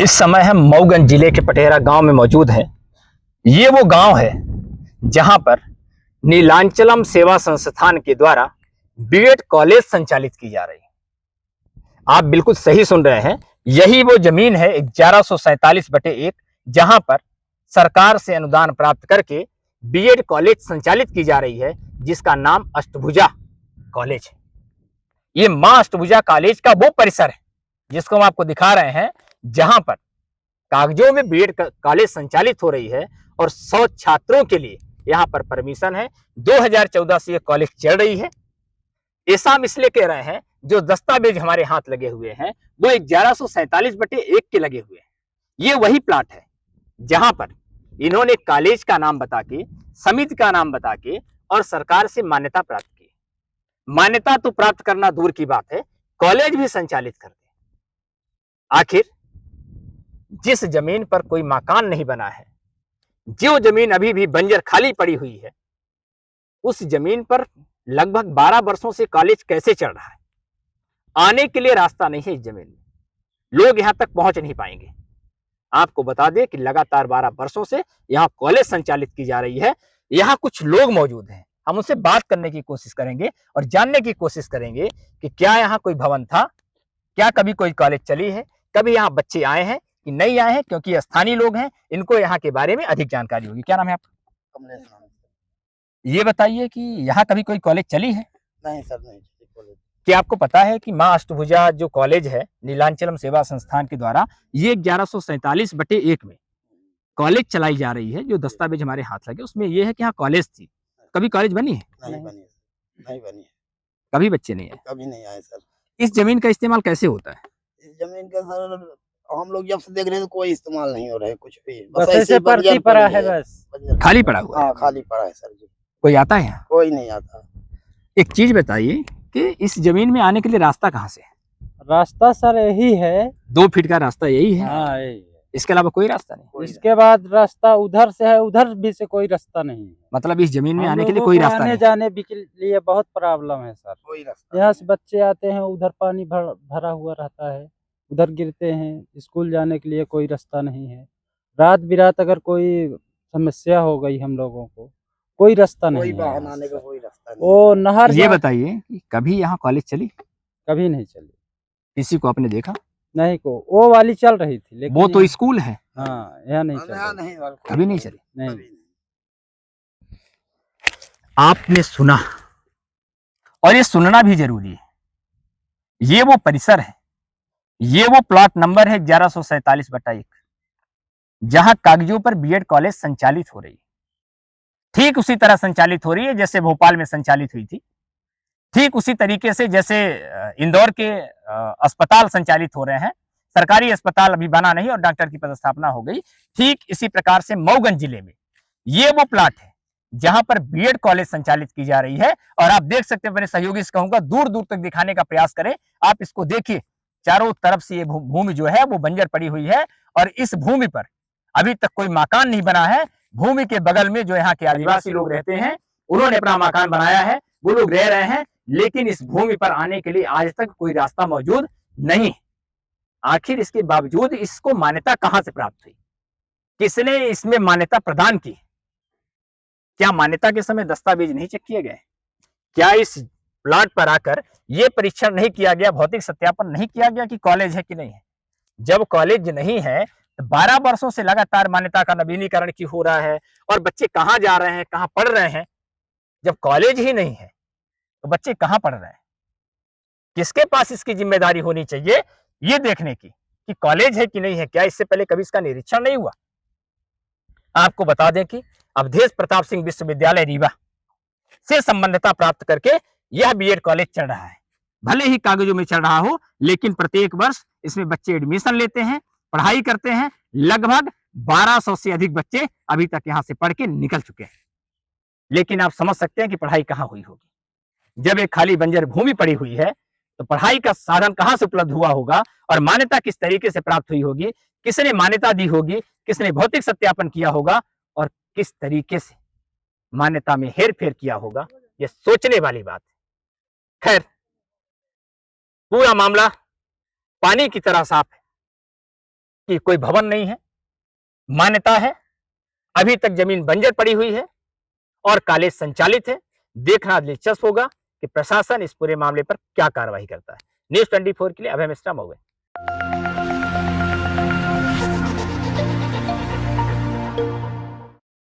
इस समय हम मऊगंज जिले के पटेरा गांव में मौजूद हैं। ये वो गांव है जहां पर नीलांचलम सेवा संस्थान के द्वारा बीएड कॉलेज संचालित की जा रही है। आप बिल्कुल सही सुन रहे हैं, यही वो जमीन है 1147/1, जहां पर सरकार से अनुदान प्राप्त करके बीएड कॉलेज संचालित की जा रही है, जिसका नाम अष्टभुजा कॉलेज है। ये मां अष्टभुजा कॉलेज का वो परिसर है जिसको हम आपको दिखा रहे हैं, जहां पर कागजों में बीएड कॉलेज संचालित हो रही है और 100 छात्रों के लिए यहां पर परमिशन है। 2014 से ये कॉलेज चल रही है। ऐसा हम इसलिए कह रहे हैं, जो दस्तावेज हमारे हाथ लगे हुए हैं वो 1147/1 के लगे हुए हैं। ये वही प्लाट है जहां पर इन्होंने कॉलेज का नाम बता के, समिति का नाम बता के और सरकार से मान्यता प्राप्त की। मान्यता तो प्राप्त करना दूर की बात है, कॉलेज भी संचालित करते। आखिर जिस जमीन पर कोई मकान नहीं बना है, जो जमीन अभी भी बंजर खाली पड़ी हुई है, उस जमीन पर लगभग 12 वर्षों से कॉलेज कैसे चल रहा है? आने के लिए रास्ता नहीं है। इस जमीन में लोग यहां तक पहुंच नहीं पाएंगे। आपको बता दें कि लगातार 12 वर्षों से यहां कॉलेज संचालित की जा रही है। यहां कुछ लोग मौजूद हैं, हम उनसे बात करने की कोशिश करेंगे और जानने की कोशिश करेंगे कि क्या यहां कोई भवन था, क्या कभी कोई कॉलेज चली है, कभी यहाँ बच्चे आए हैं कि नहीं आए हैं, क्योंकि स्थानीय लोग हैं, इनको यहाँ के बारे में अधिक जानकारी होगी। क्या नाम है आपका? कमलेश नाम है। ये बताइए कि यहाँ कभी कोई कॉलेज चली है? नहीं सर, नहीं चली कॉलेज। क्या आपको पता है कि माँ अष्टभुजा जो कॉलेज है नीलांचलम सेवा संस्थान के द्वारा, ये 1147/1 में कॉलेज चलाई जा रही है। जो दस्तावेज हमारे हाथ लगे उसमें ये है कि यहाँ कॉलेज थी। कभी कॉलेज बनी है? नहीं बनी है, नहीं बनी है। कभी बच्चे नहीं आए? कभी नहीं आए सर। इस जमीन का इस्तेमाल कैसे होता है? इस जमीन का सर हम लोग जब से देख रहे हैं तो कोई इस्तेमाल नहीं हो रहा है कुछ भी। बस ऐसे पड़ती पड़ा है, बस खाली पड़ा हुआ है। हाँ, खाली पड़ा है सर जी। कोई आता है यहाँ? कोई नहीं आता। एक चीज बताइए कि इस जमीन में आने के लिए रास्ता कहाँ से है? रास्ता सर यही है, 2 फीट का रास्ता यही है। हाँ यही है। इसके अलावा कोई रास्ता नहीं? कोई इसके बाद रास्ता उधर से है, उधर भी से कोई रास्ता नहीं है। मतलब इस जमीन में हम आने के लिए लोगों कोई को रास्ता आने नहीं? जाने के लिए बहुत प्रॉब्लम है सर। कोई रास्ता यहाँ से बच्चे आते हैं, उधर पानी भरा हुआ रहता है, उधर गिरते हैं। स्कूल जाने के लिए कोई रास्ता नहीं है। रात बिरात अगर कोई समस्या हो गई हम लोगों को, कोई रास्ता कोई नहीं है वाहन यहाँ आने से। का कोई रास्ता नहीं। वो नहर ये बताइए कि कभी यहाँ कॉलेज चली? कभी नहीं चली। किसी को आपने देखा? नहीं को वो वाली चल रही थी, लेकिन वो तो स्कूल है, हाँ यहाँ नहीं चल यहाँ रही। नहीं वाला कोई कभी नहीं चली। नहीं। कभी नहीं। आपने सुना, और ये सुनना भी जरूरी है। ये वो परिसर है, ये वो प्लॉट नंबर है 1147/1, जहां कागजों पर बीएड कॉलेज संचालित हो रही है। ठीक उसी तरह संचालित हो रही है जैसे भोपाल में संचालित हुई थी। ठीक उसी तरीके से जैसे इंदौर के अस्पताल संचालित हो रहे हैं। सरकारी अस्पताल अभी बना नहीं और डॉक्टर की पदस्थापना हो गई। ठीक इसी प्रकार से मऊगंज जिले में ये वो प्लाट है जहां पर बीएड कॉलेज संचालित की जा रही है। और आप देख सकते हैं, मेरे सहयोगी से कहूंगा दूर दूर तक दिखाने का प्रयास करें। आप इसको देखिए, चारों तरफ से ये भूमि जो है वो बंजर पड़ी हुई है और इस भूमि पर अभी तक कोई मकान नहीं बना है। भूमि के बगल में जो यहाँ के आदिवासी लोग रहते हैं, उन्होंने अपना मकान बनाया है, वो लोग रह रहे हैं, लेकिन इस भूमि पर आने के लिए आज तक कोई रास्ता मौजूद नहीं। आखिर इसके बावजूद इसको मान्यता कहां से प्राप्त हुई? किसने इसमें मान्यता प्रदान की? क्या मान्यता के समय दस्तावेज नहीं चेक किए गए? क्या इस प्लाट पर आकर यह परीक्षण नहीं किया गया, भौतिक सत्यापन नहीं किया गया कि कॉलेज है कि नहीं है? जब कॉलेज नहीं है तो 12 वर्षों से लगातार मान्यता का नवीनीकरण क्यों हो रहा है और बच्चे कहां जा रहे हैं, कहां पढ़ रहे हैं? जब कॉलेज ही नहीं है तो बच्चे कहां पढ़ रहे हैं? किसके पास इसकी जिम्मेदारी होनी चाहिए ये देखने की कि कॉलेज है कि नहीं है? क्या इससे पहले कभी इसका निरीक्षण नहीं हुआ? आपको बता दें कि अवधेश प्रताप सिंह विश्वविद्यालय रीवा से संबद्धता प्राप्त करके यह बीएड कॉलेज चल रहा है। भले ही कागजों में चल रहा हो, लेकिन प्रत्येक वर्ष इसमें बच्चे एडमिशन लेते हैं, पढ़ाई करते हैं। लगभग 1200 से अधिक बच्चे अभी तक यहां से पढ़ के निकल चुके हैं। लेकिन आप समझ सकते हैं कि पढ़ाई कहां हुई होगी। जब एक खाली बंजर भूमि पड़ी हुई है तो पढ़ाई का साधन कहां से उपलब्ध हुआ होगा और मान्यता किस तरीके से प्राप्त हुई होगी? किसने मान्यता दी होगी? किसने भौतिक सत्यापन किया होगा और किस तरीके से मान्यता में हेरफेर किया होगा? यह सोचने वाली बात है। खैर, पूरा मामला पानी की तरह साफ है। कि कोई भवन नहीं है, मान्यता है, अभी तक जमीन बंजर पड़ी हुई है और कॉलेज संचालित है। देखना दिलचस्प होगा कि प्रशासन इस पूरे मामले पर क्या कार्रवाई करता है। न्यूज़ 24 के लिए अभय मिश्रा, मऊ।